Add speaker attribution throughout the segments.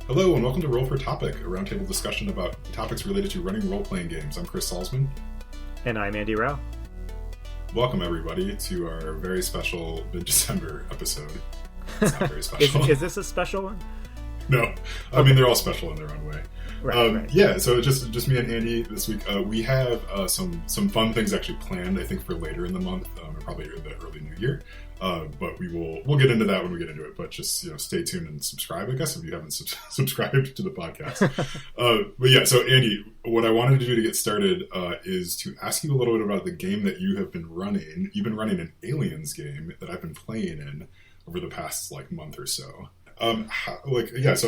Speaker 1: Hello and welcome to Roll for Topic, a roundtable discussion about topics related to running role-playing games. I'm Chris Salzman.
Speaker 2: And I'm Andy Rao.
Speaker 1: Welcome everybody to our very special mid-December episode. It's not very special.
Speaker 2: Is this a special one?
Speaker 1: No. I mean, they're all special in their own way.
Speaker 2: Right.
Speaker 1: Yeah, so just me and Andy this week. We have some fun things actually planned, I think, for later in the month, or probably in the early new year. But we'll get into that when we get into it. But just stay tuned and subscribe, I guess, if you haven't subscribed to the podcast. But yeah, so Andy, what I wanted to do to get started is to ask you a little bit about the game that you have been running. You've been running an Aliens game that I've been playing in over the past month or so. So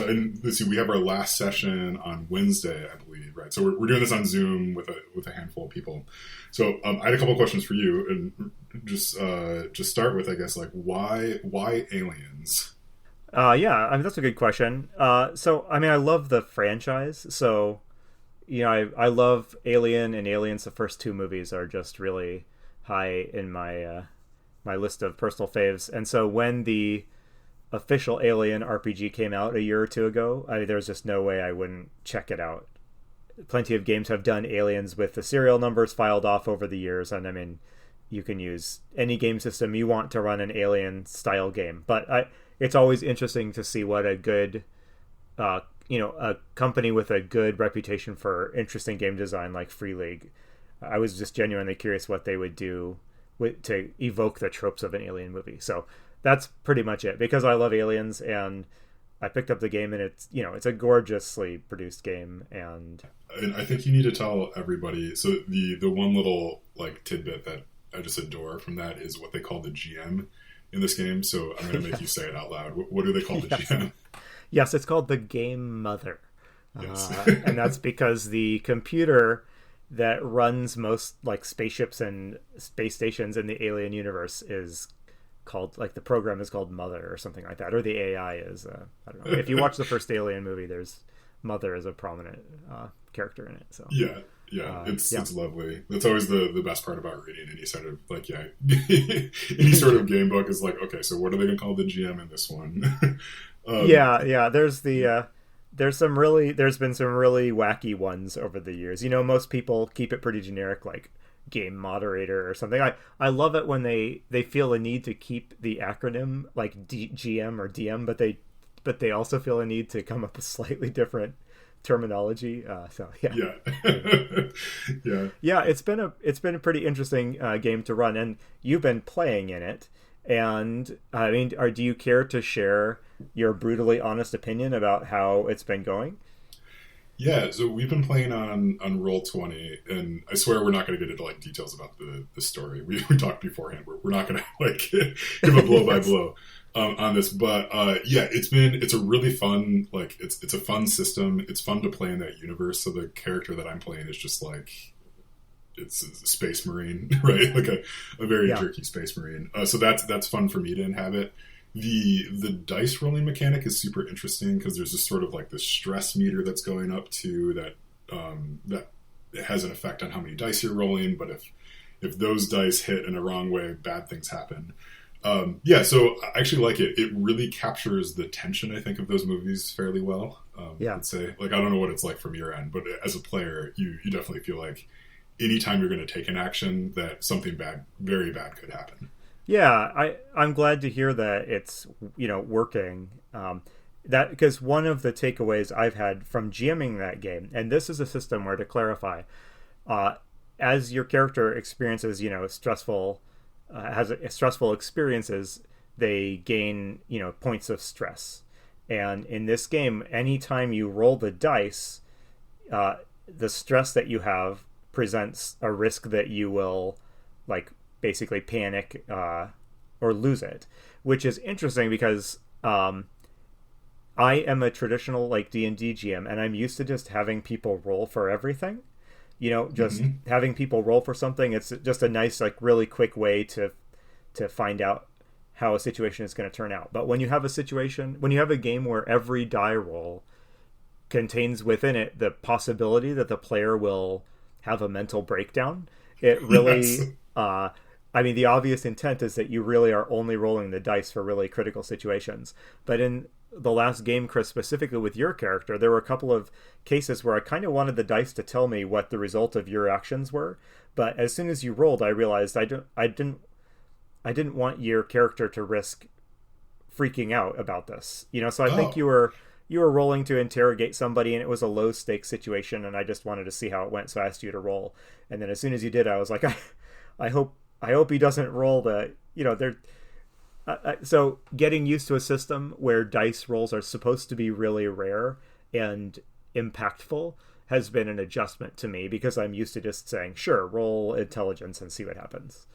Speaker 1: and let's see, we have our last session on Wednesday, I believe, right? So we're doing this on Zoom with a handful of people. So I had a couple of questions for you, and just start with, I guess, why aliens?
Speaker 2: That's a good question. I love the franchise. So, I love Alien and Aliens. The first two movies are just really high in my my list of personal faves. And so when the official Alien RPG came out a year or two ago, there's just no way I wouldn't check it out. Plenty of games have done Aliens with the serial numbers filed off over the years, and I mean, you can use any game system you want to run an Alien style game. But it's always interesting to see what a good, a company with a good reputation for interesting game design like Free League. I was just genuinely curious what they would do to evoke the tropes of an Alien movie. So that's pretty much it, because I love Aliens, and I picked up the game, and it's a gorgeously produced game. And
Speaker 1: I think you need to tell everybody. So the one little tidbit that I just adore from that is what they call the GM in this game. So I'm going to make you say it out loud. What do they call the GM?
Speaker 2: Yes, it's called the Game Mother.
Speaker 1: Yes.
Speaker 2: And that's because the computer that runs most spaceships and space stations in the Alien universe is called, the program is called Mother or something like that, or the AI is I don't know. If you watch the first Alien movie, there's Mother as a prominent character in it. So it's lovely. That's always the best part about reading any sort of any sort of game book is okay, so what are they gonna call the GM in this one? There's been some really wacky ones over the years. Most people keep it pretty generic, like game moderator or something. I love it when they feel a need to keep the acronym GM or DM, but they also feel a need to come up with slightly different terminology. It's been a pretty interesting game to run, and you've been playing in it. And I mean, do you care to share your brutally honest opinion about how it's been going?
Speaker 1: Yeah, so we've been playing on Roll20, and I swear we're not going to get into details about the story. We talked beforehand. We're not going to give a blow by blow on this, but it's a really fun it's a fun system. It's fun to play in that universe. So the character that I'm playing is just it's a space marine, right? A very jerky space marine. So that's fun for me to inhabit. The dice rolling mechanic is super interesting because there's this sort of this stress meter that's going up to that it has an effect on how many dice you're rolling. But if those dice hit in a wrong way, bad things happen. So I actually like it. It really captures the tension, I think, of those movies fairly well. I'd say I don't know what it's like from your end, but as a player, you definitely feel like anytime you're going to take an action that something bad, very bad could happen.
Speaker 2: Yeah, I'm glad to hear that it's working. That because one of the takeaways I've had from GMing that game, and this is a system where, to clarify, as your character experiences stressful experiences, they gain points of stress. And in this game, anytime you roll the dice, the stress that you have presents a risk that you will basically panic or lose it, which is interesting because I am a traditional D&D GM, and I'm used to just having people roll for everything. Having people roll for something. It's just a nice really quick way to find out how a situation is going to turn out. But when you have a game where every die roll contains within it the possibility that the player will have a mental breakdown, it really I mean, the obvious intent is that you really are only rolling the dice for really critical situations. But in the last game, Chris, specifically with your character, there were a couple of cases where I kind of wanted the dice to tell me what the result of your actions were. But as soon as you rolled, I realized I didn't want your character to risk freaking out about this. So I think
Speaker 1: Oh,
Speaker 2: you were rolling to interrogate somebody, and it was a low stakes situation, and I just wanted to see how it went, so I asked you to roll. And then as soon as you did, I was like, I hope he doesn't roll the they're so getting used to a system where dice rolls are supposed to be really rare and impactful has been an adjustment to me, because I'm used to just saying, sure, roll intelligence and see what happens.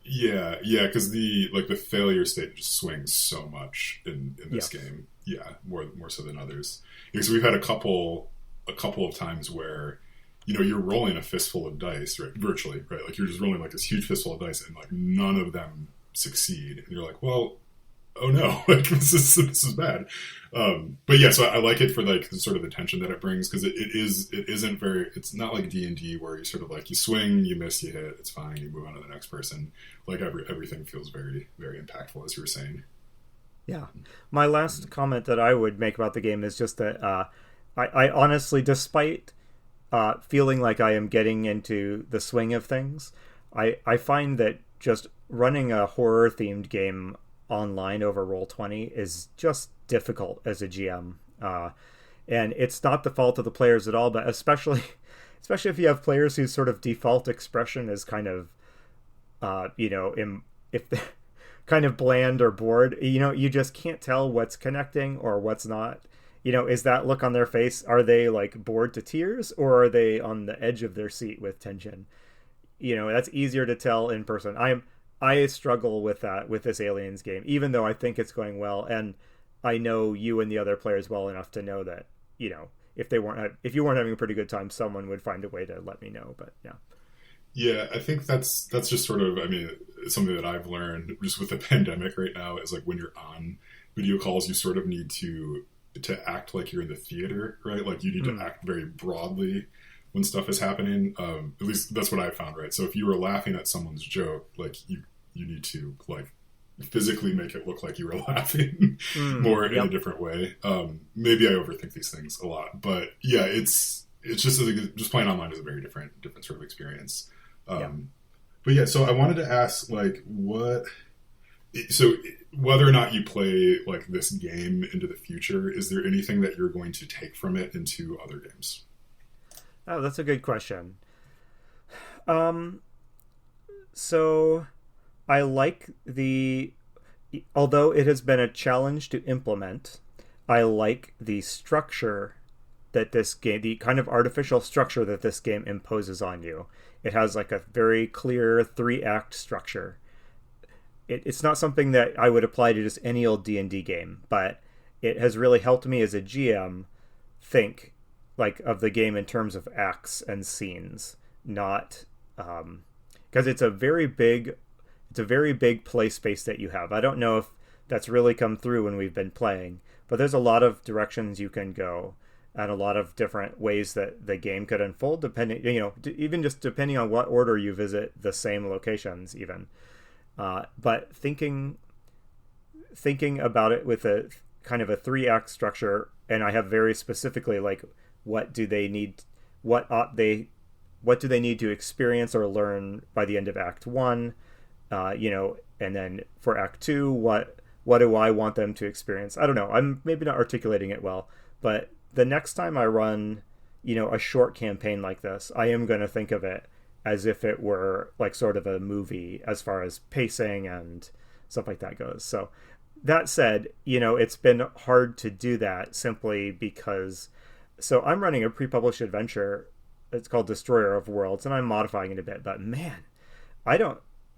Speaker 1: yeah, yeah, because the failure state just swings so much in this
Speaker 2: Yes.
Speaker 1: game. Yeah, more so than others. Because we've had a couple of times where you're rolling a fistful of dice, right? Virtually, right? Like you're just rolling like this huge fistful of dice, and like none of them succeed, and you're like, well, oh no, like this is bad. But yeah, so I like it for like the sort of the tension that it brings, because it isn't very, it's not like D&D where you sort of like you swing, you miss, you hit, it's fine, you move on to the next person. Like everything feels very very impactful, as you were saying.
Speaker 2: Yeah. My last comment that I would make about the game is just that I honestly, despite feeling like I am getting into the swing of things, I find that just running a horror themed game online over Roll20 is just difficult as a GM. And it's not the fault of the players at all, but especially if you have players whose sort of default expression is kind of if they're kind of bland or bored, you just can't tell what's connecting or what's not. Is that look on their face, are they like bored to tears, or are they on the edge of their seat with tension? That's easier to tell in person. I struggle with that with this Aliens game, even though I think it's going well, and I know you and the other players well enough to know that if you weren't having a pretty good time, someone would find a way to let me know. But yeah.
Speaker 1: Yeah, I think that's just sort of, I mean, something that I've learned just with the pandemic right now is like when you're on video calls, you sort of need to act like you're in the theater, right? Like you need to
Speaker 2: Mm.
Speaker 1: act very broadly when stuff is happening. At least that's what I found, right? So if you were laughing at someone's joke, like you need to like physically make it look like you were laughing more in a
Speaker 2: Yep.
Speaker 1: different way. Maybe I overthink these things a lot, but yeah, it's just playing online is a very different sort of experience.
Speaker 2: Yeah.
Speaker 1: But yeah, so I wanted to ask, like, so whether or not you play like this game into the future, is there anything that you're going to take from it into other games?
Speaker 2: Oh, that's a good question. Um, so I like although it has been a challenge to implement, I like the structure that this game, the kind of artificial structure that this game imposes on you. It has like a very clear 3-act structure. It's not something that I would apply to just any old D&D game, but it has really helped me as a GM think like of the game in terms of acts and scenes, not because it's a very big play space that you have. I don't know if that's really come through when we've been playing, but there's a lot of directions you can go and a lot of different ways that the game could unfold, depending, even just depending on what order you visit the same locations even. But thinking about it with a kind of a 3-act structure, and I have very specifically like what do they need, what do they need to experience or learn by the end of Act One, and then for Act Two, what do I want them to experience? I don't know. I'm maybe not articulating it well, but the next time I run, a short campaign like this, I am going to think of it as if it were like sort of a movie as far as pacing and stuff like that goes. So that said, it's been hard to do that simply because, so I'm running a pre-published adventure. It's called Destroyer of Worlds, and I'm modifying it a bit, but man, I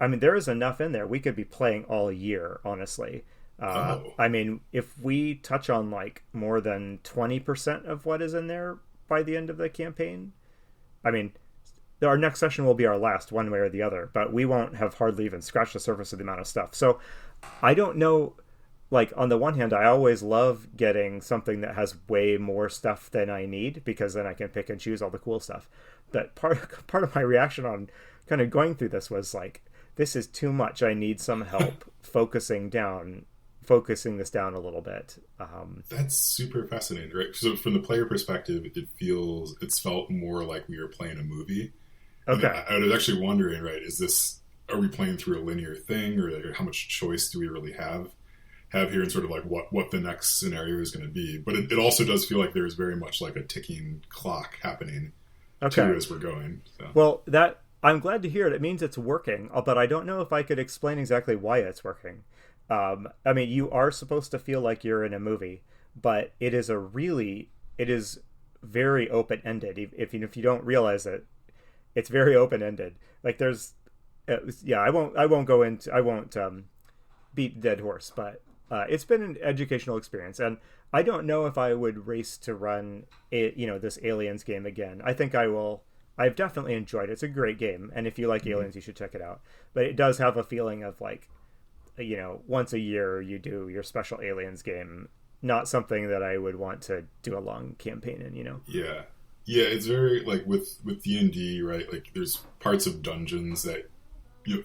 Speaker 2: mean, there is enough in there. We could be playing all year, honestly.
Speaker 1: Oh,
Speaker 2: I mean, if we touch on like more than 20% of what is in there by the end of the campaign, I mean, our next session will be our last, one way or the other, but we won't have hardly even scratched the surface of the amount of stuff. So I don't know. Like, on the one hand, I always love getting something that has way more stuff than I need, because then I can pick and choose all the cool stuff. But part of my reaction on kind of going through this was like, this is too much. I need some help focusing this down a little bit.
Speaker 1: That's super fascinating, right? So from the player perspective, it's felt more like we were playing a movie.
Speaker 2: Okay.
Speaker 1: And I was actually wondering, right, are we playing through a linear thing, or like, how much choice do we really have here, and sort of like what the next scenario is going to be? But it also does feel like there's very much like a ticking clock happening too as we're going. So.
Speaker 2: Well, I'm glad to hear it. It means it's working, but I don't know if I could explain exactly why it's working. I mean, you are supposed to feel like you're in a movie, but it is very open-ended. If you don't realize it, it's very open-ended. Like there's, I won't beat the dead horse, but it's been an educational experience, and I don't know if I would race to run this Aliens game again. I think I will. I've definitely enjoyed it. It's a great game, and if you like Aliens, you should check it out. But it does have a feeling of like, once a year you do your special Aliens game, not something that I would want to do a long campaign in.
Speaker 1: Yeah, it's very like with D&D, right? Like there's parts of dungeons that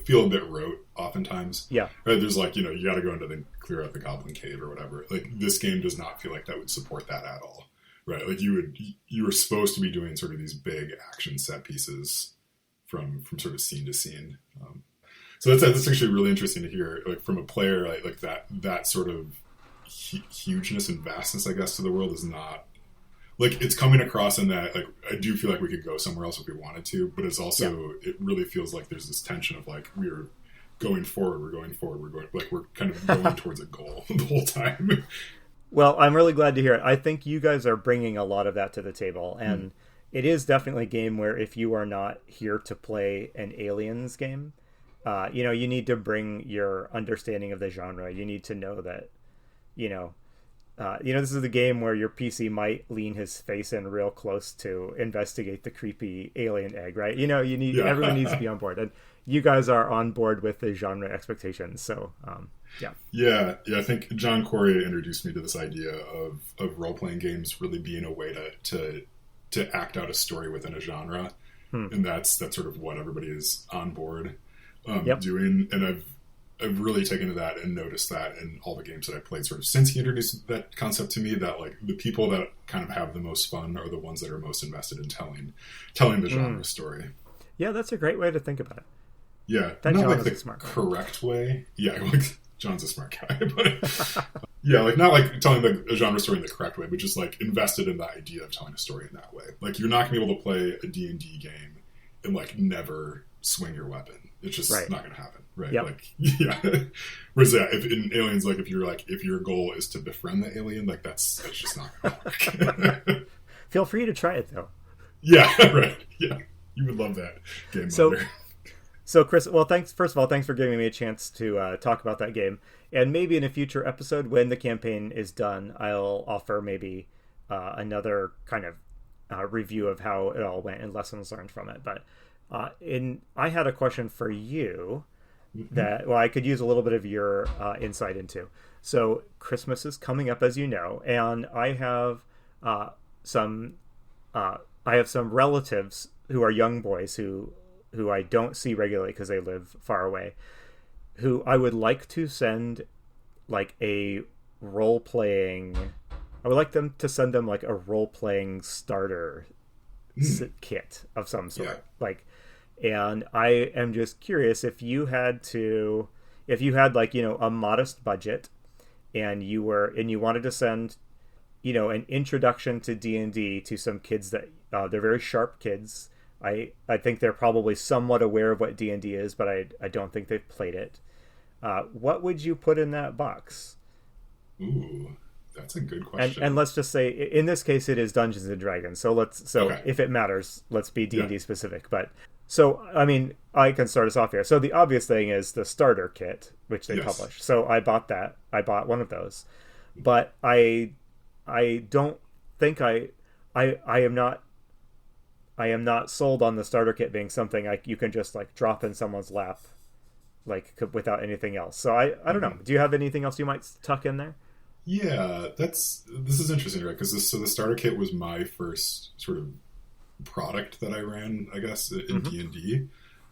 Speaker 1: feel a bit rote oftentimes.
Speaker 2: Yeah.
Speaker 1: Right. There's like, you got to go into clear out the Goblin Cave or whatever. Like this game does not feel like that would support that at all. Right. Like you were supposed to be doing sort of these big action set pieces from sort of scene to scene. So that's actually really interesting to hear, like from a player, like that sort of hugeness and vastness, I guess, to the world is not like it's coming across in that, like, I do feel like we could go somewhere else if we wanted to, but it's also, it really feels like there's this tension of like, we're going forward, like we're kind of going towards a goal the whole time.
Speaker 2: Well, I'm really glad to hear it. I think you guys are bringing a lot of that to the table, and it is definitely a game where if you are not here to play an Aliens game, you need to bring your understanding of the genre. You need to know that, this is the game where your PC might lean his face in real close to investigate the creepy alien egg, right? Everyone needs to be on board, and you guys are on board with the genre expectations. So, yeah.
Speaker 1: I think John Corey introduced me to this idea of role playing games really being a way to act out a story within a genre, and that's sort of what everybody is on board doing. And I've really taken to that and noticed that in all the games that I played sort of since he introduced that concept to me, that like the people that kind of have the most fun are the ones that are most invested in telling the genre story.
Speaker 2: Yeah, that's a great way to think about it.
Speaker 1: Yeah,
Speaker 2: that
Speaker 1: not
Speaker 2: John
Speaker 1: like the
Speaker 2: smart
Speaker 1: correct way. Yeah, like John's a smart guy, but yeah, like not like telling a genre story in the correct way, but just like invested in the idea of telling a story in that way. Like you're not gonna be able to play a D&D game and like never swing your weapon. It's just not gonna happen. Right.
Speaker 2: Yep.
Speaker 1: Like, yeah. Whereas if in Aliens, like if your goal is to befriend the alien, like that's just not gonna work.
Speaker 2: Feel free to try it though.
Speaker 1: Yeah, right. Yeah. You would love that game.
Speaker 2: So Chris, well, first of all, thanks for giving me a chance to talk about that game. And maybe in a future episode when the campaign is done, I'll offer maybe another kind of review of how it all went and lessons learned from it. But I had a question for you that, well, I could use a little bit of your insight into. So Christmas is coming up, as you know, and I have some relatives who are young boys who I don't see regularly because they live far away, who I would like to send like a role-playing, I would like them to send them like a role-playing starter kit of some sort. And I am just curious if you had like, a modest budget and you wanted to send, an introduction to D&D to some kids that they're very sharp kids. I think they're probably somewhat aware of what D&D is, but I don't think they've played it. What would you put in that box?
Speaker 1: Ooh, that's a good question.
Speaker 2: And let's just say, in this case, it is Dungeons and Dragons. If it matters, let's be D&D specific. But so, I mean, I can start us off here. So the obvious thing is the starter kit, which they publish. So I bought that. I bought one of those, but I don't think I am not sold on the starter kit being something you can just like drop in someone's lap, like without anything else. So I don't know. Do you have anything else you might tuck in there?
Speaker 1: Yeah, this is interesting, right? Because the starter kit was my first sort of product that I ran, I guess, in D&D.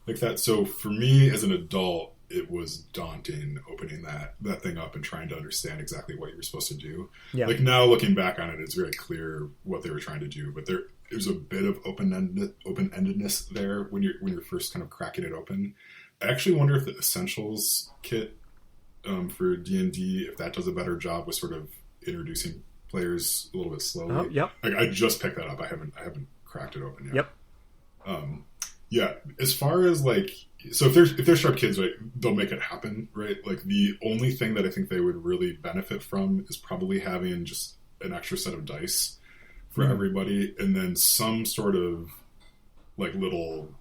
Speaker 1: like that. So for me as an adult, it was daunting opening that thing up and trying to understand exactly what you were supposed to do.
Speaker 2: Yeah.
Speaker 1: Like now looking back on it, it's very clear what they were trying to do, but there's a bit of open-endedness there when you're first kind of cracking it open. I actually wonder if the Essentials kit for D&D, if that does a better job with sort of introducing players a little bit slowly.
Speaker 2: Oh, yep.
Speaker 1: Like, I just picked that up. I haven't cracked it open yet.
Speaker 2: Yep.
Speaker 1: Yeah. As far as like, so if they're sharp kids, right, they'll make it happen, right? Like the only thing that I think they would really benefit from is probably having just an extra set of dice for everybody, and then some sort of like little,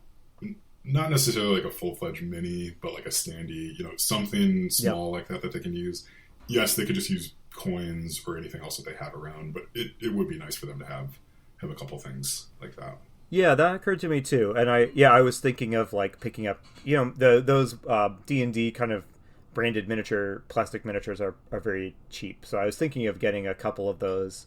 Speaker 1: not necessarily like a full-fledged mini, but like a standee, something small like that they can use. Yes, they could just use coins or anything else that they have around, but it would be nice for them to have a couple things like that.
Speaker 2: Yeah, that occurred to me too, and I was thinking of like picking up, those D&D kind of branded plastic miniatures are very cheap, so I was thinking of getting a couple of those,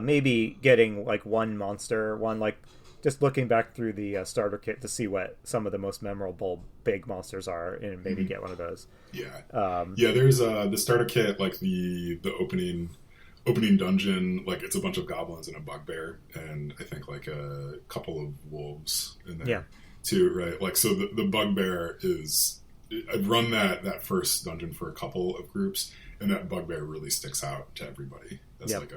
Speaker 2: maybe getting like one monster, like just looking back through the starter kit to see what some of the most memorable big monsters are, and maybe get one of those.
Speaker 1: Yeah, there's the starter kit, like the opening dungeon, like it's a bunch of goblins and a bugbear, and I think like a couple of wolves in there too, right? Like, so the bugbear is, I've run that first dungeon for a couple of groups, and that bugbear really sticks out to everybody. That's like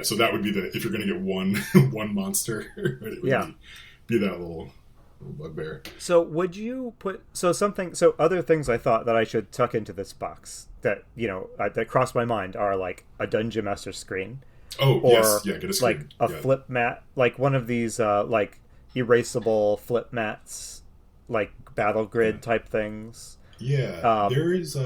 Speaker 1: so that would be if you're going to get one monster, right, it would be that little bugbear.
Speaker 2: So would you put other things I thought that I should tuck into this box that that crossed my mind are like a Dungeon Master screen.
Speaker 1: Oh,
Speaker 2: or
Speaker 1: yes, get a screen.
Speaker 2: Like a flip mat, like one of these like erasable flip mats, like battle grid type things.
Speaker 1: Yeah, there is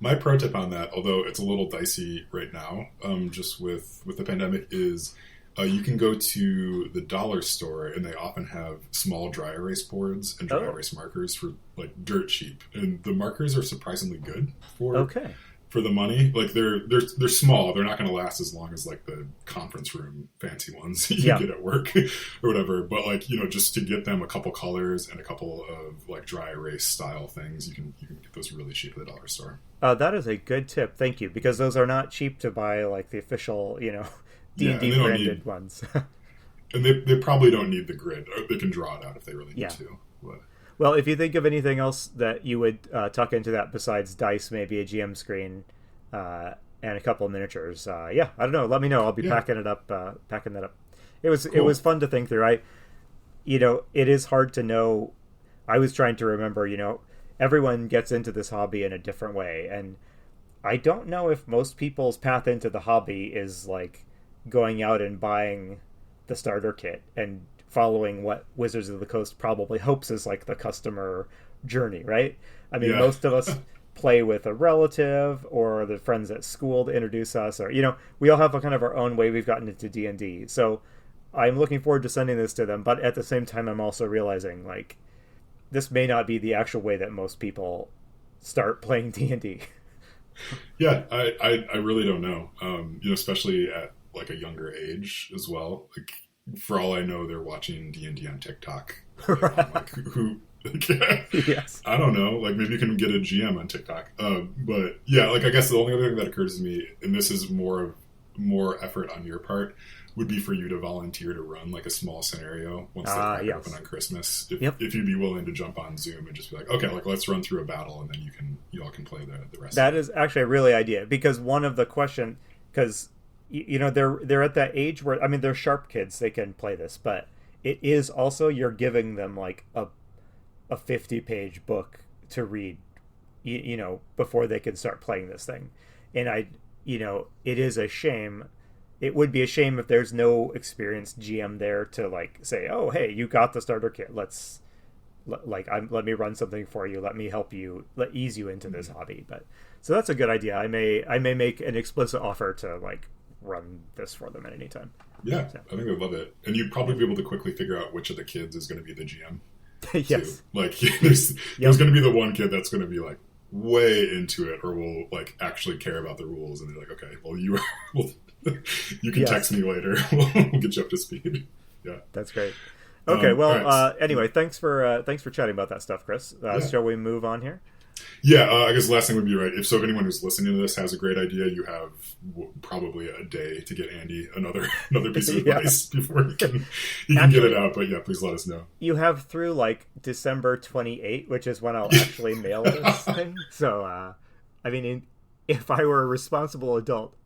Speaker 1: my pro tip on that, although it's a little dicey right now, just with the pandemic, is you can go to the dollar store, and they often have small dry erase boards and dry erase markers for like dirt cheap, and the markers are surprisingly good for the money. Like they're small, they're not going to last as long as like the conference room fancy ones you get at work or whatever. But like just to get them a couple colors and a couple of like dry erase style things, you can get those really cheap at the dollar store.
Speaker 2: That is a good tip, thank you, because those are not cheap to buy, like the official D&D branded ones.
Speaker 1: And they probably don't need the grid. They can draw it out if they really need to. But.
Speaker 2: Well, if you think of anything else that you would tuck into that besides dice, maybe a GM screen and a couple of miniatures, I don't know. Let me know. I'll be packing that up. It was fun to think through. It is hard to know. I was trying to remember. Everyone gets into this hobby in a different way, and I don't know if most people's path into the hobby is like going out and buying the starter kit and following what Wizards of the Coast probably hopes is like the customer journey, right? I mean, most of us play with a relative or the friends at school to introduce us, or we all have a kind of our own way we've gotten into D&D. So I'm looking forward to sending this to them, but at the same time I'm also realizing like this may not be the actual way that most people start playing D&D.
Speaker 1: Yeah, I really don't know. Especially at like a younger age as well. Like, for all I know, they're watching D&D on TikTok. Like, who? Like,
Speaker 2: yes.
Speaker 1: I don't know. Like, maybe you can get a GM on TikTok. But yeah, like I guess the only other thing that occurs to me, and this is more effort on your part, would be for you to volunteer to run like a small scenario once they crack it open on Christmas. If you'd be willing to jump on Zoom and just be like, okay, like let's run through a battle, and then you all can play the rest.
Speaker 2: That is actually a really idea, because one of the question, because they're at that age where, I mean, they're sharp kids, they can play this, but it is also, you're giving them like a 50-page book to read, before they can start playing this thing. And it is a shame. It would be a shame if there's no experienced GM there to like say, oh, hey, you got the starter kit. Let me run something for you. Let me help you, ease you into this hobby. But so that's a good idea. I may make an explicit offer to like run this for them at any time.
Speaker 1: Yeah, so. I think they'd love it. And you'd probably be able to quickly figure out which of the kids is going to be the GM.
Speaker 2: Yes.
Speaker 1: Too. Like there's going to be the one kid that's going to be like way into it, or will like actually care about the rules, and they're like, okay, well you can text me later. We'll get you up to speed. Yeah,
Speaker 2: that's great. Okay,
Speaker 1: All
Speaker 2: well,
Speaker 1: right.
Speaker 2: anyway, thanks for chatting about that stuff, Chris.
Speaker 1: Yeah.
Speaker 2: Shall we move on here?
Speaker 1: Yeah, I guess the last thing would be right. If anyone who's listening to this has a great idea, you have probably a day to get Andy another piece of
Speaker 2: Yeah.
Speaker 1: advice before he can get
Speaker 2: Actually,
Speaker 1: it out. But yeah, please let us know.
Speaker 2: you have through like December 28th, which is when I'll actually mail this thing. So, I mean, if I were a responsible adult,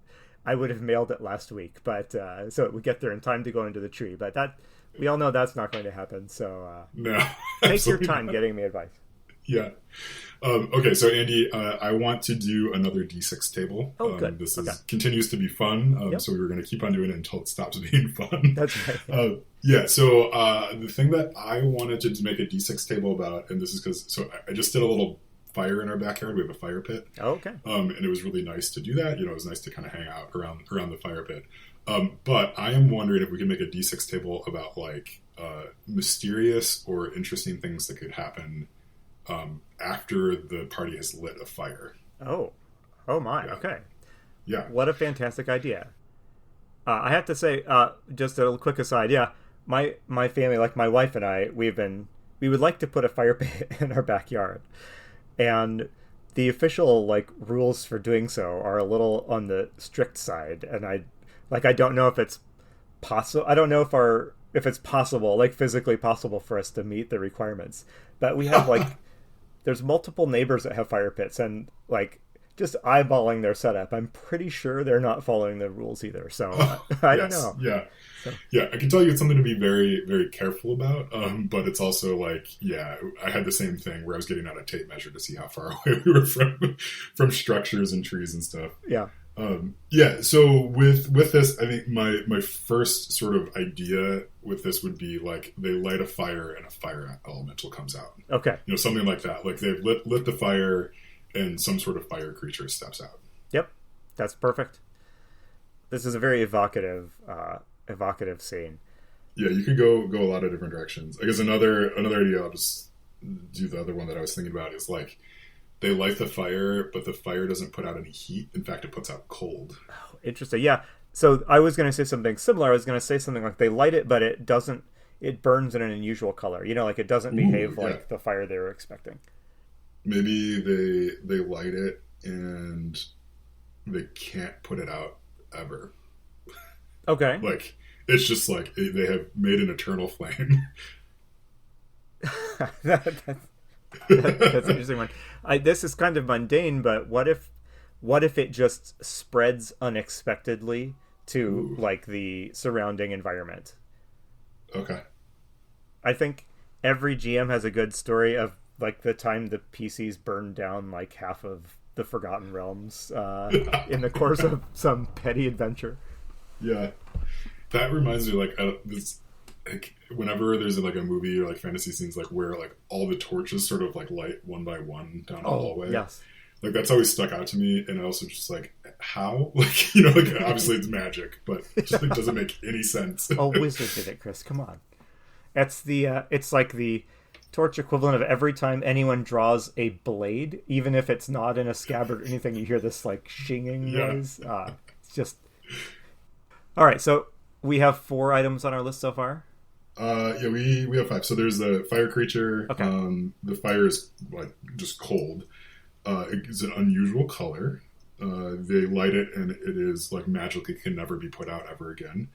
Speaker 2: I would have mailed it last week, but so it would get there in time to go into the tree. But that we all know that's not going to happen. So
Speaker 1: No,
Speaker 2: take your
Speaker 1: absolutely
Speaker 2: time
Speaker 1: not.
Speaker 2: getting me advice.
Speaker 1: Yeah. Okay, so Andy, I want to do another D6 table.
Speaker 2: Oh, good.
Speaker 1: This
Speaker 2: Okay.
Speaker 1: continues to be fun,
Speaker 2: Yep.
Speaker 1: so we were going to keep on doing it until it stops being fun.
Speaker 2: That's right.
Speaker 1: Yeah, so the thing that I wanted to make a D6 table about, and this is because, so I just did a little fire in our backyard. We have a fire pit.
Speaker 2: Okay.
Speaker 1: And it was really nice to do that. It was nice to kind of hang out around the fire pit. But I am wondering if we can make a D6 table about like mysterious or interesting things that could happen after the party has lit a fire.
Speaker 2: Oh my.
Speaker 1: Yeah.
Speaker 2: Okay.
Speaker 1: Yeah.
Speaker 2: What a fantastic idea. I have to say, just a quick aside. Yeah, my family, like my wife and I, we would like to put a fire pit in our backyard, and the official like rules for doing so are a little on the strict side, and I don't know if it's possible. I don't know if it's possible, like physically possible for us to meet the requirements. But we have like there's multiple neighbors that have fire pits, and like just eyeballing their setup, I'm pretty sure they're not following the rules either. So I don't know.
Speaker 1: Yeah.
Speaker 2: So.
Speaker 1: Yeah, I can tell you it's something to be very, very careful about. But it's also like, yeah, I had the same thing where I was getting out a tape measure to see how far away we were from structures and trees and stuff.
Speaker 2: Yeah.
Speaker 1: Yeah. So with this, I think my first sort of idea with this would be like they light a fire and a fire elemental comes out.
Speaker 2: Okay.
Speaker 1: Something like that. Like they've lit the fire and some sort of fire creature steps out.
Speaker 2: Yep. That's perfect. This is a very evocative scene.
Speaker 1: Yeah, you could go a lot of different directions. I guess another idea, I'll just do the other one that I was thinking about, is like they light the fire, but the fire doesn't put out any heat. In fact, it puts out cold.
Speaker 2: Oh, interesting. Yeah. So I was going to say something similar. I was going to say something like they light it, but it doesn't. It burns in an unusual color. Like it doesn't behave like the fire they were expecting.
Speaker 1: Maybe they light it and they can't put it out ever.
Speaker 2: Okay.
Speaker 1: Like it's just like they have made an eternal flame.
Speaker 2: That's an interesting one. This is kind of mundane, but what if it just spreads unexpectedly to like the surrounding environment?
Speaker 1: Okay.
Speaker 2: I think every GM has a good story of like the time the PCs burned down like half of the Forgotten Realms in the course of some petty adventure.
Speaker 1: Yeah, that reminds me like this. Like, whenever there's like a movie or like fantasy scenes like where like all the torches sort of like light one by one down the hallway.
Speaker 2: Yes.
Speaker 1: Like that's always stuck out to me, and I also just like how like obviously it's magic, but it just like doesn't make any sense.
Speaker 2: Oh, Wizard did it, Chris. Come on. It's like the torch equivalent of every time anyone draws a blade, even if it's not in a scabbard or anything, you hear this like shinging noise. It's just all right. So we have 4 items on our list so far.
Speaker 1: Yeah, we have 5. So there's the fire creature.
Speaker 2: Okay.
Speaker 1: The fire is like just cold. It's an unusual color. They light it and it is like magically can never be put out ever again.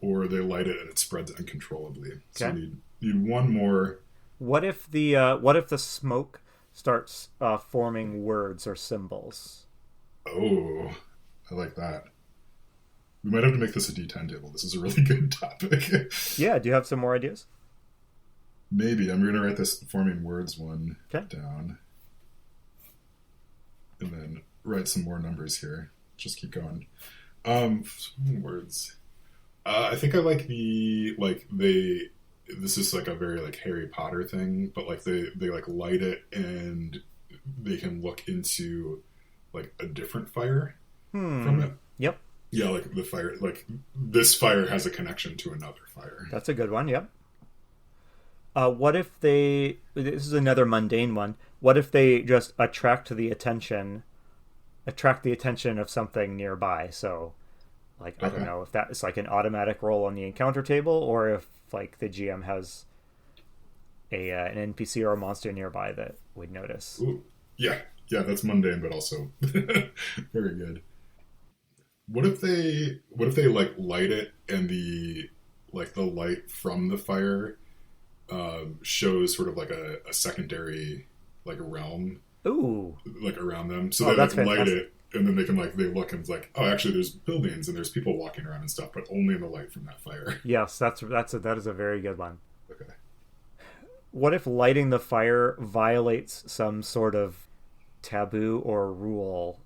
Speaker 1: Or they light it and it spreads uncontrollably. So you need one more.
Speaker 2: What if the smoke starts forming words or symbols?
Speaker 1: Oh, I like that. We might have to make this a D10 table. This is a really good topic.
Speaker 2: Yeah, do you have some more ideas?
Speaker 1: Maybe. I'm going to write this forming words one
Speaker 2: Okay.
Speaker 1: down. And then write some more numbers here. Just keep going. Words. I think I like this is like a very like Harry Potter thing, but like they like light it and they can look into like a different fire from it.
Speaker 2: Yep.
Speaker 1: Yeah, like the fire, like this fire has a connection to another fire.
Speaker 2: That's a good one, yep. What if this is another mundane one. What if they just attract the attention of something nearby? So Like, I don't
Speaker 1: Okay.
Speaker 2: know if that is like an automatic roll on the encounter table, or if like the GM has an NPC or a monster nearby that would notice.
Speaker 1: Ooh. Yeah. Yeah, that's mundane, but also very good. What if they like light it and the light from the fire shows sort of like a secondary like realm
Speaker 2: Ooh,
Speaker 1: like around them, so
Speaker 2: oh,
Speaker 1: they
Speaker 2: that's
Speaker 1: like light
Speaker 2: fantastic.
Speaker 1: it and then they can like they look and it's like, oh, actually there's buildings and there's people walking around and stuff, but only in the light from that fire.
Speaker 2: Yes, that is a very good one.
Speaker 1: Okay.
Speaker 2: What if lighting the fire violates some sort of taboo or rule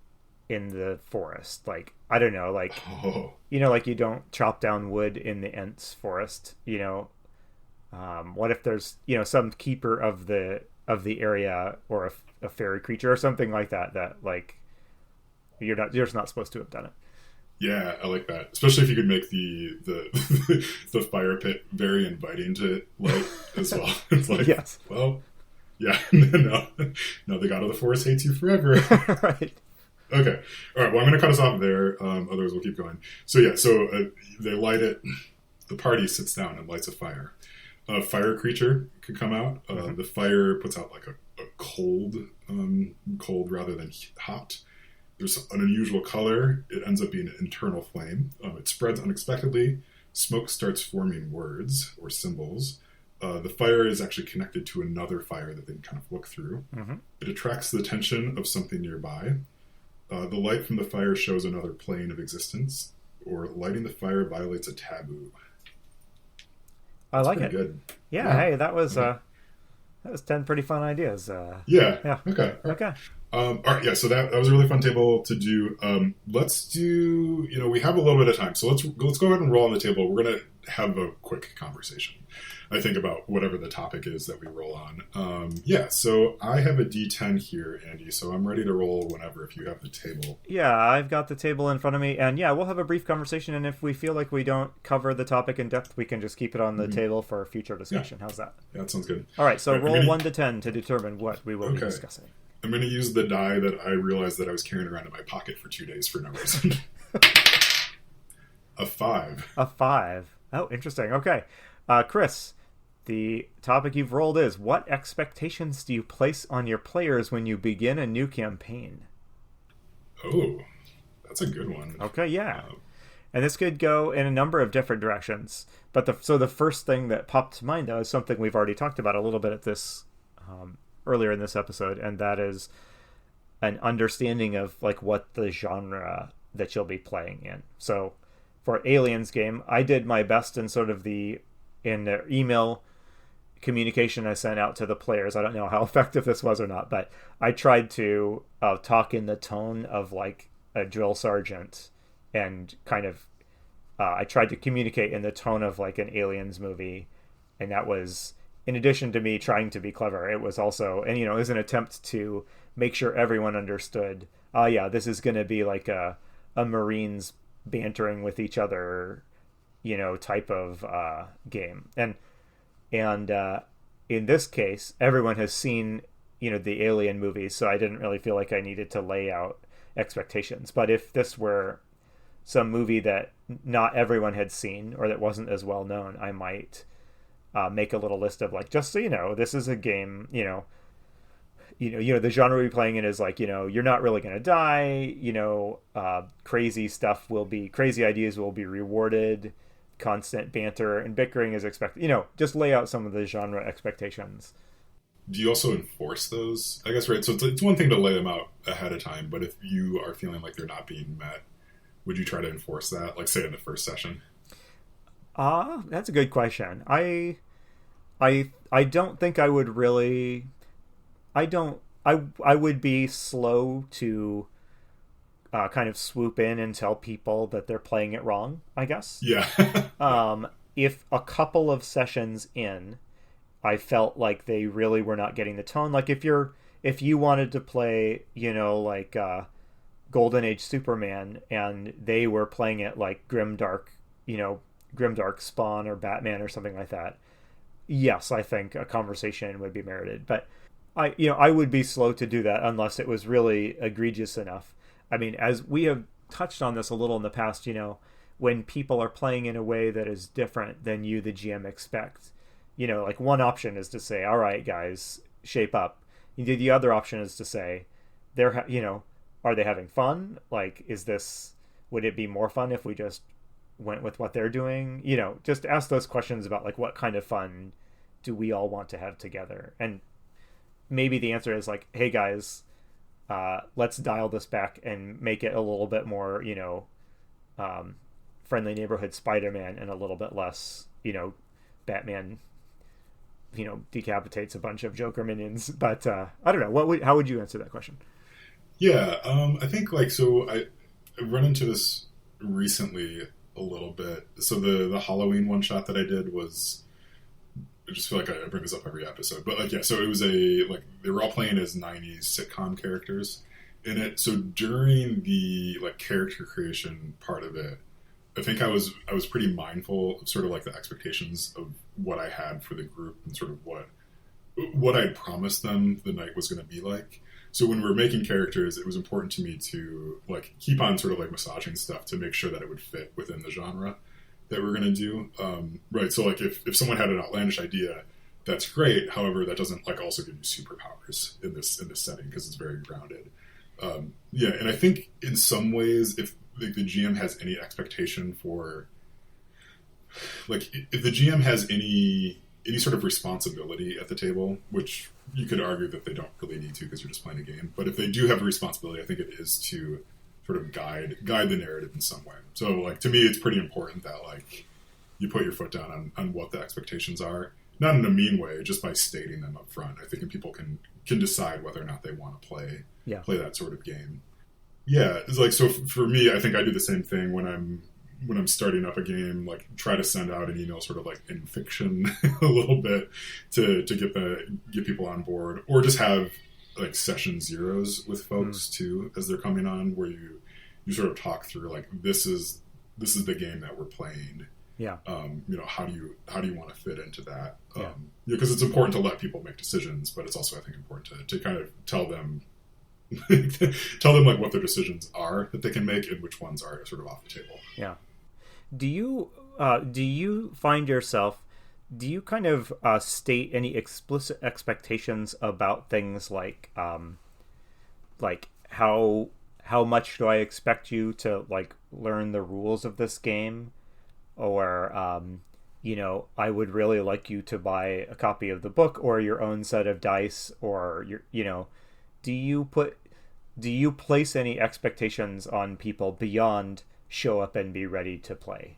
Speaker 2: in the forest? Like, I don't know, like,
Speaker 1: Oh.
Speaker 2: like you don't chop down wood in the Ents forest. What if there's some keeper of the area, or a fairy creature or something like that, that like you're just not supposed to have done it.
Speaker 1: Yeah, I like that. Especially if you could make the the fire pit very inviting to light as well. It's like,
Speaker 2: Yes.
Speaker 1: well, yeah, no, no, the god of the forest hates you forever.
Speaker 2: Right.
Speaker 1: Okay, all right. Well, I'm going to cut us off there. Otherwise, we'll keep going. So yeah, they light it. The party sits down and lights a fire. A fire creature could come out. The fire puts out like a cold rather than hot. There's an unusual color. It ends up being an internal flame. It spreads unexpectedly. Smoke starts forming words or symbols. The fire is actually connected to another fire that they can kind of look through.
Speaker 2: Mm-hmm.
Speaker 1: It attracts the attention of something nearby. The light from the fire shows another plane of existence, or lighting the fire violates a taboo.
Speaker 2: I like
Speaker 1: Pretty
Speaker 2: it.
Speaker 1: good.
Speaker 2: Yeah. Hey, that was 10 pretty fun ideas.
Speaker 1: Yeah.
Speaker 2: Yeah.
Speaker 1: Okay. All right.
Speaker 2: Okay.
Speaker 1: All right. Yeah. So that was a really fun table to do. Let's do. We have a little bit of time, so let's go ahead and roll on the table. We're gonna have a quick conversation, I think, about whatever the topic is that we roll on. Yeah. So I have a D10 here, Andy. So I'm ready to roll whenever if you have the table.
Speaker 2: Yeah, I've got the table in front of me, and yeah, we'll have a brief conversation. And if we feel like we don't cover the topic in depth, we can just keep it on the table for future discussion. How's that?
Speaker 1: Yeah, that sounds good.
Speaker 2: All right. So
Speaker 1: All right,
Speaker 2: roll 1 to 10 to determine what we will be discussing.
Speaker 1: I'm going to use the die that I realized that I was carrying around in my pocket for 2 days for no reason. A 5.
Speaker 2: A 5. Oh, interesting. Okay. Chris, the topic you've rolled is, what expectations do you place on your players when you begin a new campaign?
Speaker 1: Oh, that's a good one.
Speaker 2: Okay, yeah. And this could go in a number of different directions. But the first thing that popped to mind, though, is something we've already talked about a little bit at this earlier in this episode, and that is an understanding of like what the genre that you'll be playing in. So for Aliens game, I did my best in sort of the email communication I sent out to the players. I don't know how effective this was or not, but I tried to talk in the tone of like a drill sergeant, and kind of I tried to communicate in the tone of like an Aliens movie, and that was, in addition to me trying to be clever, it was also, and it was an attempt to make sure everyone understood, yeah, this is going to be like a Marines bantering with each other, type of game. And in this case, everyone has seen, the Alien movies, so I didn't really feel like I needed to lay out expectations. But if this were some movie that not everyone had seen, or that wasn't as well known, I might make a little list of like, just so you know, this is a game, the genre we're playing in is like, you're not really going to die, crazy ideas will be rewarded, constant banter and bickering is expected, just lay out some of the genre expectations.
Speaker 1: Do you also enforce those? I guess, right. So it's one thing to lay them out ahead of time, but if you are feeling like they're not being met, would you try to enforce that? Like, say in the first session?
Speaker 2: That's a good question. I don't think I would really. I would be slow to kind of swoop in and tell people that they're playing it wrong, I guess.
Speaker 1: Yeah.
Speaker 2: If a couple of sessions in, I felt like they really were not getting the tone. Like if you wanted to play, like Golden Age Superman, and they were playing it like Grimdark Spawn or Batman or something like that, yes, I think a conversation would be merited. But I would be slow to do that unless it was really egregious enough. I mean, as we have touched on this a little in the past, when people are playing in a way that is different than you, the GM, expect. Like one option is to say, all right, guys, shape up. The other option is to say, are they having fun? Like, would it be more fun if we just went with what they're doing? Just ask those questions about like, what kind of fun do we all want to have together? And maybe the answer is like, hey guys, let's dial this back and make it a little bit more, friendly neighborhood Spider-Man and a little bit less, Batman, decapitates a bunch of Joker minions. But I don't know. How would you answer that question?
Speaker 1: Yeah, I think like so. I run into this recently a little bit. So the Halloween one shot that I did was. I just feel like I bring this up every episode, but like, yeah, so it was they were all playing as 90s sitcom characters in it. So during the like character creation part of it, I think I was pretty mindful of sort of like the expectations of what I had for the group and sort of what I had promised them the night was going to be like. So when we were making characters, it was important to me to like keep on sort of like massaging stuff to make sure that it would fit within the genre that we're going to do. Right. So like if someone had an outlandish idea, that's great. However, that doesn't like also give you superpowers in this setting because it's very grounded. Yeah. And I think in some ways, if the GM has any expectation for like, if the GM has any sort of responsibility at the table, which you could argue that they don't really need to because you're just playing a game. But if they do have a responsibility, I think it is to sort of guide the narrative in some way. So like to me, it's pretty important that like you put your foot down on what the expectations are, not in a mean way, just by stating them up front. I think people can decide whether or not they want to play that sort of game. Yeah, it's like so for me, I think I do the same thing when I'm starting up a game, like try to send out an email sort of like in fiction a little bit to get people on board, or just have like session zeros with folks too as they're coming on, where you sort of talk through like this is the game that we're playing.
Speaker 2: Yeah.
Speaker 1: How do you want to fit into that? Because it's important to let people make decisions, but it's also I think important to kind of tell them like what their decisions are that they can make and which ones are sort of off the table.
Speaker 2: Yeah. Do you find yourself? Do you kind of state any explicit expectations about things like how much do I expect you to like learn the rules of this game, or I would really like you to buy a copy of the book or your own set of dice, or do you place any expectations on people beyond show up and be ready to play?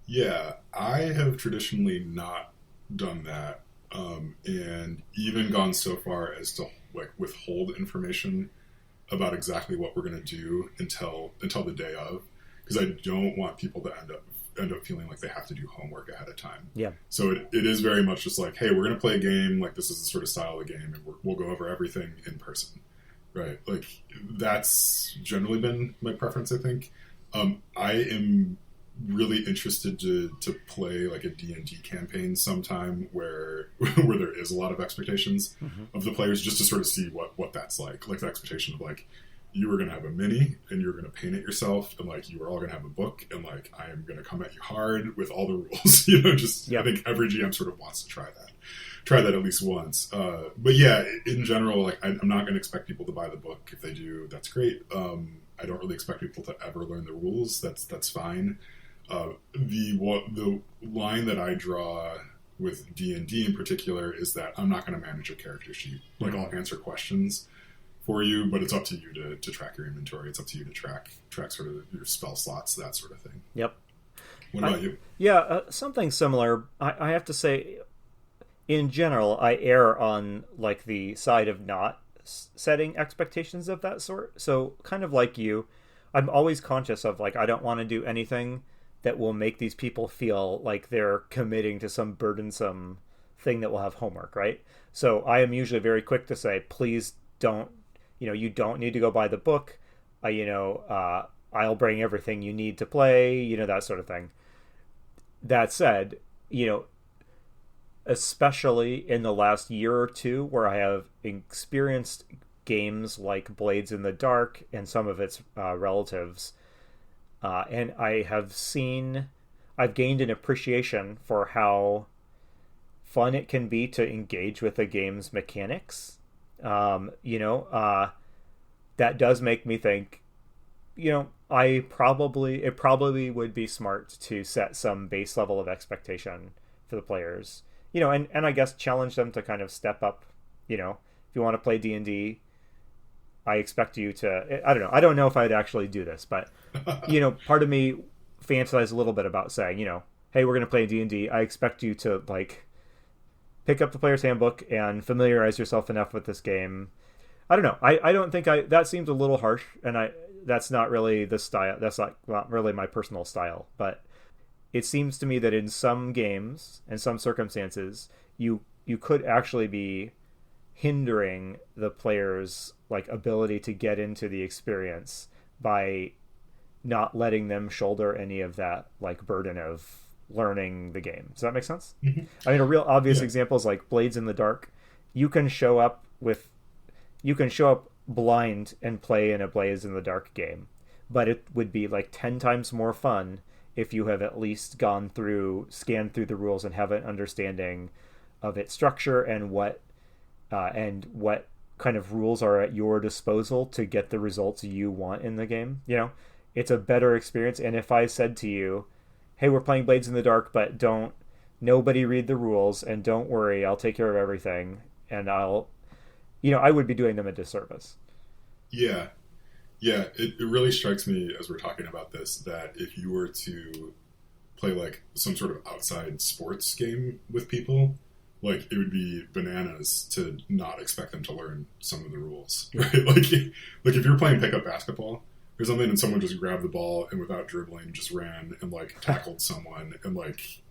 Speaker 1: Yeah, I have traditionally not done that, and even gone so far as to like withhold information about exactly what we're going to do until the day of, because I don't want people to end up feeling like they have to do homework ahead of time.
Speaker 2: Yeah.
Speaker 1: So it is very much just like, hey, we're going to play a game, like this is the sort of style of the game, and we'll go over everything in person, right? Like that's generally been my preference, I think. I am really interested to play like a D&D campaign sometime where there is a lot of expectations of the players, just to sort of see what that's like the expectation of like you were going to have a mini and you're going to paint it yourself, and like you were all going to have a book, and like I am going to come at you hard with all the rules. I think every GM sort of wants to try that at least once. But yeah, in general, like I'm not going to expect people to buy the book. If they do, that's great. I don't really expect people to ever learn the rules. That's fine. The line that I draw with D&D in particular is that I'm not going to manage a character sheet. Like I'll answer questions for you, but it's up to you to track your inventory. It's up to you to track sort of your spell slots, that sort of thing.
Speaker 2: Yep.
Speaker 1: What about you?
Speaker 2: Yeah, something similar. I have to say, in general, I err on like the side of not setting expectations of that sort. So kind of like you, I'm always conscious of like I don't want to do anything that will make these people feel like they're committing to some burdensome thing that will have homework, right? So I am usually very quick to say, please don't, you don't need to go buy the book. I'll bring everything you need to play, that sort of thing. That said, especially in the last year or two where I have experienced games like Blades in the Dark and some of its relatives, And I've gained an appreciation for how fun it can be to engage with a game's mechanics. You know, that does make me think, you know, it probably would be smart to set some base level of expectation for the players, you know, and I guess challenge them to kind of step up. You know, if you want to play D&D, I expect you to, I don't know if I'd actually do this, but you know, part of me fantasizes a little bit about saying, you know, hey, we're going to play D&D. I expect you to like pick up the player's handbook and familiarize yourself enough with this game. I don't know. I don't think that seems a little harsh, and that's not really the style. That's not really my personal style. But it seems to me that in some games and some circumstances, you could actually be hindering the player's like ability to get into the experience by not letting them shoulder any of that like burden of learning the game. Does that make sense? Mm-hmm. I mean, a real obvious example is like Blades in the Dark. You can show up blind and play in a Blades in the Dark game, but it would be like 10 times more fun if you have at least scanned through the rules and have an understanding of its structure and what kind of rules are at your disposal to get the results you want in the game. You know, it's a better experience. And if I said to you, hey, we're playing Blades in the Dark, but nobody read the rules, and don't worry, I'll take care of everything, and I would be doing them a disservice.
Speaker 1: Yeah. It really strikes me as we're talking about this that if you were to play like some sort of outside sports game with people, like it would be bananas to not expect them to learn some of the rules, right? Like if you're playing pickup basketball or something and someone just grabbed the ball and without dribbling just ran and like tackled someone and like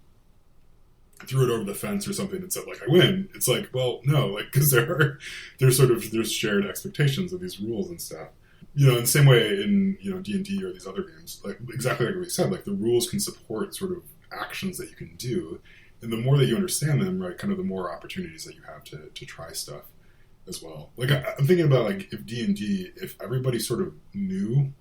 Speaker 1: threw it over the fence or something and said like I win, it's like, well, no, like because there's shared expectations of these rules and stuff, you know. In the same way in, you know, D&D or these other games, like exactly like we said, like the rules can support sort of actions that you can do, and the more that you understand them, right, kind of the more opportunities that you have to try stuff as well. Like I'm thinking about like if D&D, if everybody sort of knew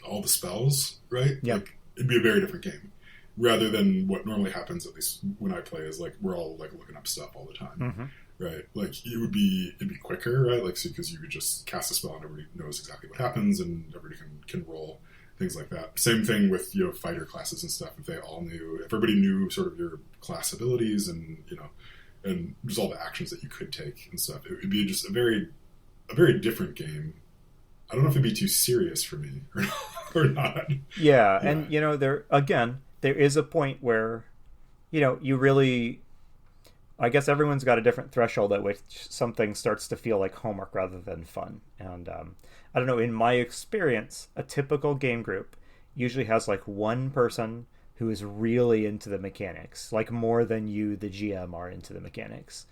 Speaker 1: all the spells, right?
Speaker 2: Yeah.
Speaker 1: Like it'd be a very different game. Rather than what normally happens, at least when I play, is like we're all like looking up stuff all the time, mm-hmm. right? Like it'd be quicker, right? Like because you could just cast a spell and everybody knows exactly what happens, and everybody can roll things like that. Same thing with, you know, fighter classes and stuff. If everybody knew sort of your class abilities and, you know, and just all the actions that you could take and stuff, it would be just a very different game. I don't know if it'd be too serious for me or not.
Speaker 2: Yeah, and you know, there is a point where, you know, you really, I guess everyone's got a different threshold at which something starts to feel like homework rather than fun. And I don't know, in my experience, a typical game group usually has like one person who is really into the mechanics, like more than you, the GM, are into the mechanics.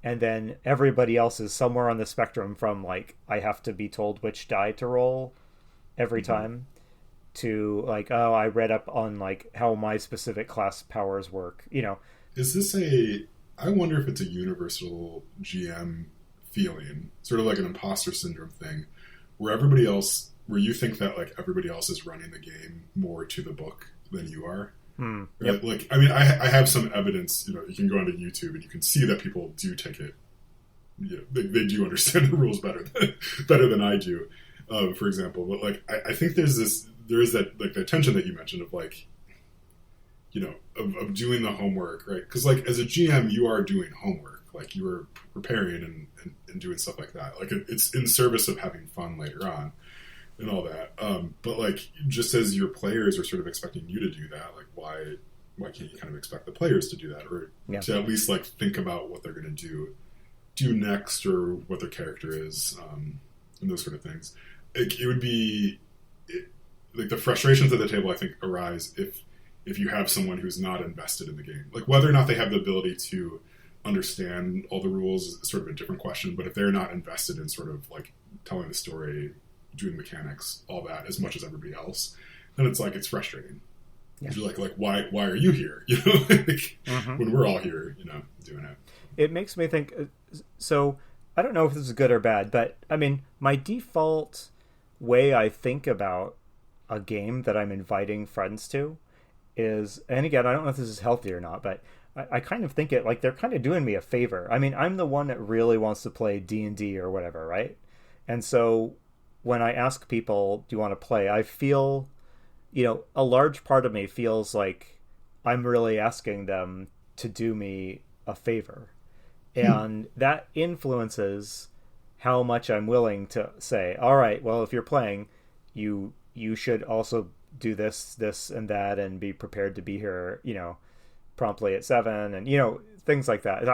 Speaker 2: And then everybody else is somewhere on the spectrum from like, I have to be told which die to roll every time, to like, oh, I read up on like how my specific class powers work, you know.
Speaker 1: Is this I wonder if it's a universal GM feeling, sort of like an imposter syndrome thing, where you think that like everybody else is running the game more to the book than you are. Right?
Speaker 2: Yep.
Speaker 1: Like, I mean, I have some evidence, you know, you can go onto YouTube and you can see that people do take it, you know, they do understand the rules better than I do, for example. But like, I think there is that like the tension that you mentioned of like, you know, of doing the homework, right? Because like as a GM, you are doing homework, like you are preparing and doing stuff like that. Like it's in service of having fun later on and all that. But like just as your players are sort of expecting you to do that, like why can't you kind of expect the players to do that, or to at least like think about what they're going to do next, or what their character is, and those sort of things. It would be like the frustrations at the table, I think, arise if you have someone who's not invested in the game. Like whether or not they have the ability to understand all the rules is sort of a different question, but if they're not invested in sort of like telling the story, doing mechanics, all that, as much as everybody else, then it's like, it's frustrating. Yeah. You're like why are you here? You know, like, when we're all here, you know, doing it.
Speaker 2: It makes me think, so I don't know if this is good or bad, but I mean, my default way I think about a game that I'm inviting friends to is, and again, I don't know if this is healthy or not, but I kind of think it like they're kind of doing me a favor. I mean, I'm the one that really wants to play D&D or whatever, right? And so when I ask people, do you want to play? I feel, a large part of me feels like I'm really asking them to do me a favor. And that influences how much I'm willing to say, all right, well, if you're playing, you should also do this and that and be prepared to be here, promptly at 7 and, things like that.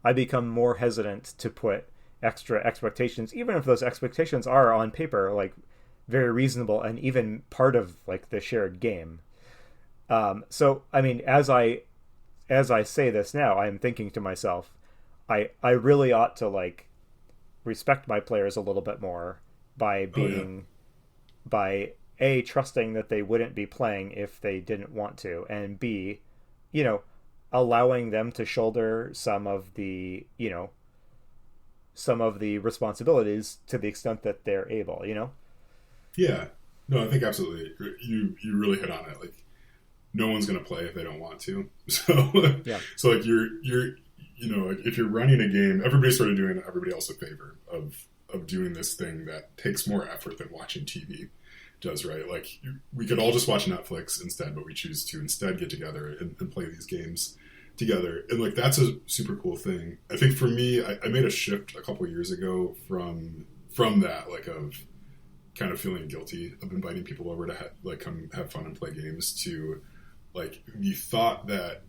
Speaker 2: I become more hesitant to put extra expectations, even if those expectations are on paper, like very reasonable and even part of like the shared game. So, I mean, as I say this now, I'm thinking to myself, I really ought to like respect my players a little bit more by being by A, trusting that they wouldn't be playing if they didn't want to, and B, allowing them to shoulder some of the responsibilities to the extent that they're able.
Speaker 1: Yeah. No, I think absolutely. You really hit on it. Like, no one's going to play if they don't want to. So,
Speaker 2: Yeah.
Speaker 1: so like you're like if you're running a game, everybody's sort of doing everybody else a favor of doing this thing that takes more effort than watching TV does, right? Like we could all just watch Netflix instead, but we choose to instead get together and play these games together. And like, that's a super cool thing. I think for me, I made a shift a couple of years ago from that, like of kind of feeling guilty of inviting people over to come have fun and play games, to like the thought that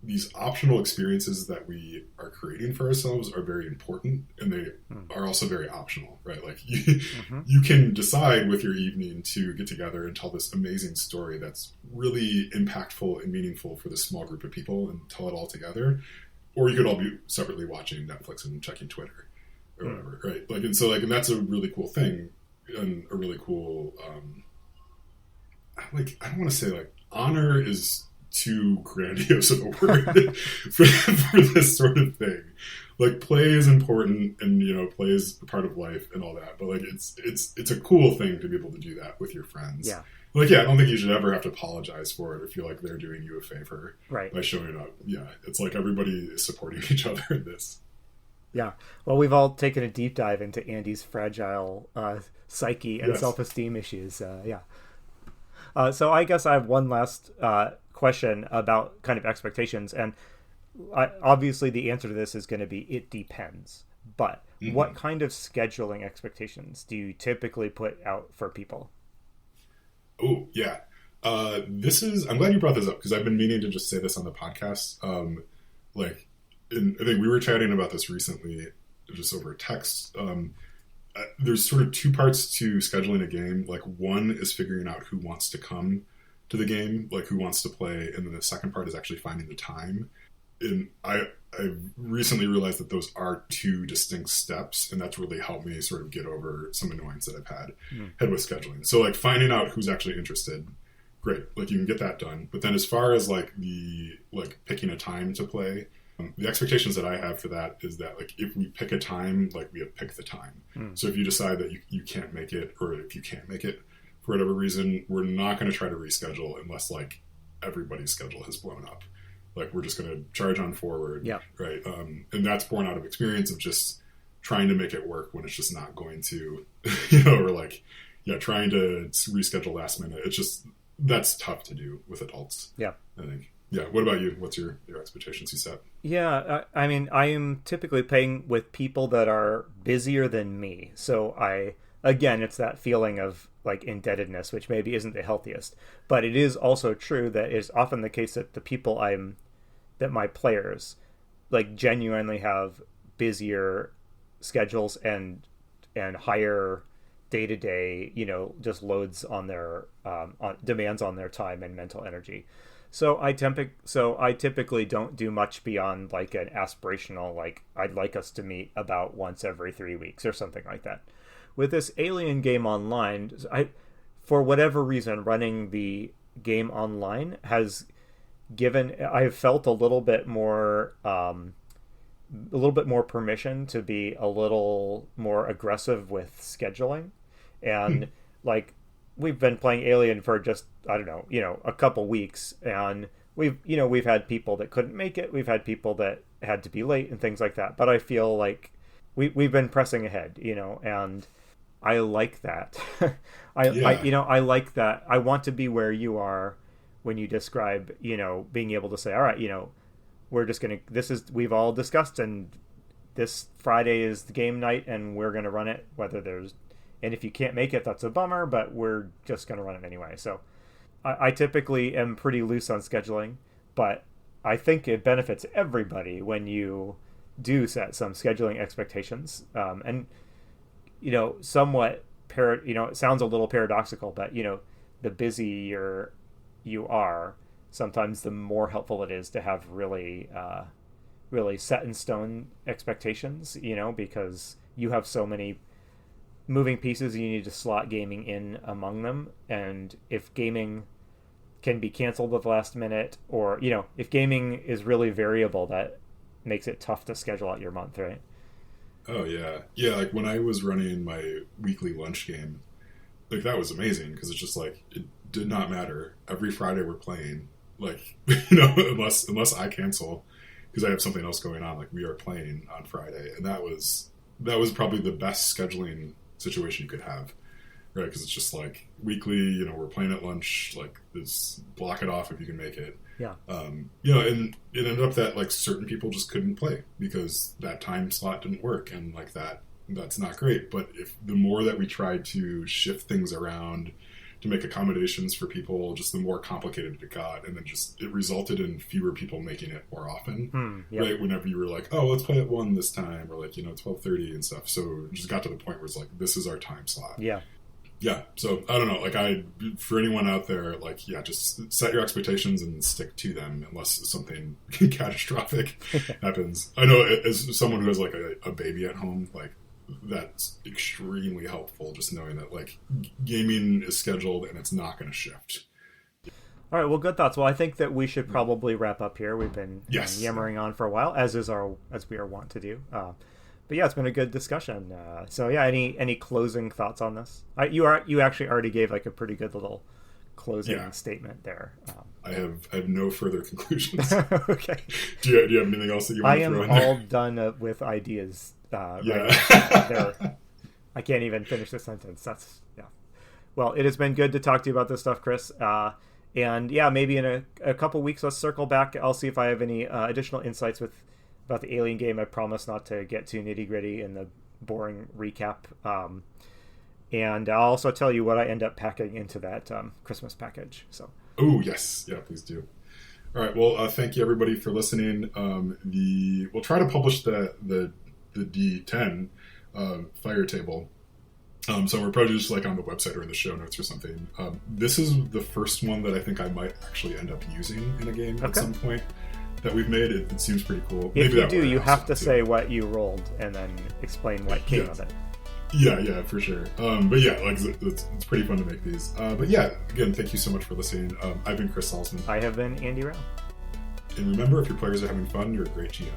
Speaker 1: these optional experiences that we are creating for ourselves are very important, and they are also very optional, right? Like you can decide with your evening to get together and tell this amazing story that's really impactful and meaningful for this small group of people and tell it all together, or you could all be separately watching Netflix and checking Twitter or whatever, right? Like, and so like, and that's a really cool thing and a really cool, like, I don't want to say like honor is too grandiose of a word for this sort of thing. Like, play is important, and play is part of life and all that, but like it's a cool thing to be able to do that with your friends.
Speaker 2: Yeah.
Speaker 1: Like, yeah, I don't think you should ever have to apologize for it or feel like they're doing you a favor by showing up. Yeah, it's like everybody is supporting each other in this.
Speaker 2: Yeah. Well, we've all taken a deep dive into Andy's fragile psyche and self-esteem issues. So I guess I have one last question about kind of expectations, and obviously the answer to this is going to be it depends. But what kind of scheduling expectations do you typically put out for people?
Speaker 1: Oh, yeah. I'm glad you brought this up, because I've been meaning to just say this on the podcast. I think we were chatting about this recently, just over text. There's sort of two parts to scheduling a game. Like, one is figuring out who wants to come to the game, like who wants to play, and then the second part is actually finding the time. And I recently realized that those are two distinct steps, and that's really helped me sort of get over some annoyance that I've had with scheduling. So like, finding out who's actually interested, great, like you can get that done. But then as far as like picking a time to play, the expectations that I have for that is that like, if we pick a time, like we have picked the time. So if you decide that you can't make it, or if you can't make it for whatever reason, we're not going to try to reschedule unless like everybody's schedule has blown up. Like, we're just going to charge on forward. Yeah. Right. And that's born out of experience of just trying to make it work when it's just not going to, or like, trying to reschedule last minute. It's just, that's tough to do with adults. Yeah. I think. Yeah. What about you? What's your expectations you set?
Speaker 2: Yeah. I mean, I am typically playing with people that are busier than me. So again, it's that feeling of like indebtedness, which maybe isn't the healthiest, but it is also true that it's often the case that the people that my players like genuinely have busier schedules and higher day-to-day, just loads on their demands on their time and mental energy. So I typically don't do much beyond like an aspirational, like, I'd like us to meet about once every 3 weeks or something like that. With this Alien game online, for whatever reason, running the game online has I've felt a little bit more permission to be a little more aggressive with scheduling, and like, we've been playing Alien for just, I don't know, a couple weeks, and we've had people that couldn't make it, we've had people that had to be late and things like that, but I feel like we've been pressing ahead, and I like that. I like that. I want to be where you are when you describe, being able to say, all right, we're just gonna, we've all discussed, and this Friday is the game night, and we're gonna run it, and if you can't make it, that's a bummer, but we're just gonna run it anyway. So I typically am pretty loose on scheduling, but I think it benefits everybody when you do set some scheduling expectations. And somewhat it sounds a little paradoxical, but the busier you are, sometimes the more helpful it is to have really set in stone expectations, because you have so many moving pieces, you need to slot gaming in among them. And if gaming can be canceled at the last minute, or if gaming is really variable, that makes it tough to schedule out your month, right?
Speaker 1: Oh yeah, like when I was running my weekly lunch game, like that was amazing, because it's just like it did not matter. Every Friday we're playing, like unless I cancel because I have something else going on, like we are playing on Friday, and that was probably the best scheduling situation you could have, right? Because it's just like weekly, we're playing at lunch, like this, block it off if you can make it.
Speaker 2: Yeah.
Speaker 1: And it ended up that like certain people just couldn't play because that time slot didn't work, and like that's not great. But if the more that we tried to shift things around to make accommodations for people, just the more complicated it got, and then just it resulted in fewer people making it more often.
Speaker 2: Yep.
Speaker 1: Right? Whenever you were like, oh, let's play at 1 this time, or like 12:30 and stuff. So it just got to the point where it's like, this is our time slot. Yeah, so I don't know, like for anyone out there, like, yeah, just set your expectations and stick to them unless something catastrophic happens. I know as someone who has like a baby at home, like that's extremely helpful, just knowing that like gaming is scheduled and it's not going to shift.
Speaker 2: All right, well, good thoughts. Well, I think that we should probably wrap up here. We've been yammering on for a while, as we are wont to do. But yeah, it's been a good discussion. So yeah, any closing thoughts on this? You actually already gave like a pretty good little closing statement there.
Speaker 1: I have no further conclusions.
Speaker 2: Okay.
Speaker 1: Do you have anything else that you want to throw in there?
Speaker 2: I am all done with ideas. Right. I can't even finish the sentence. Well, it has been good to talk to you about this stuff, Chris. And yeah, maybe in a couple weeks, let's circle back. I'll see if I have any additional insights about the Alien game. I promise not to get too nitty-gritty in the boring recap. And I'll also tell you what I end up packing into that Christmas package. So.
Speaker 1: Oh, yes. Yeah, please do. All right. Well, thank you, everybody, for listening. We'll try to publish the D10 fire table. So we're probably just like on the website or in the show notes or something. This is the first one that I think I might actually end up using in a game at some point that we've made. It seems pretty cool.
Speaker 2: If you do, you have to say what you rolled and then explain what came of it.
Speaker 1: Yeah, for sure. But yeah, like it's pretty fun to make these. But yeah, again, thank you so much for listening. I've been Chris Salzman.
Speaker 2: I have been Andy Rao.
Speaker 1: And remember, if your players are having fun, you're a great GM.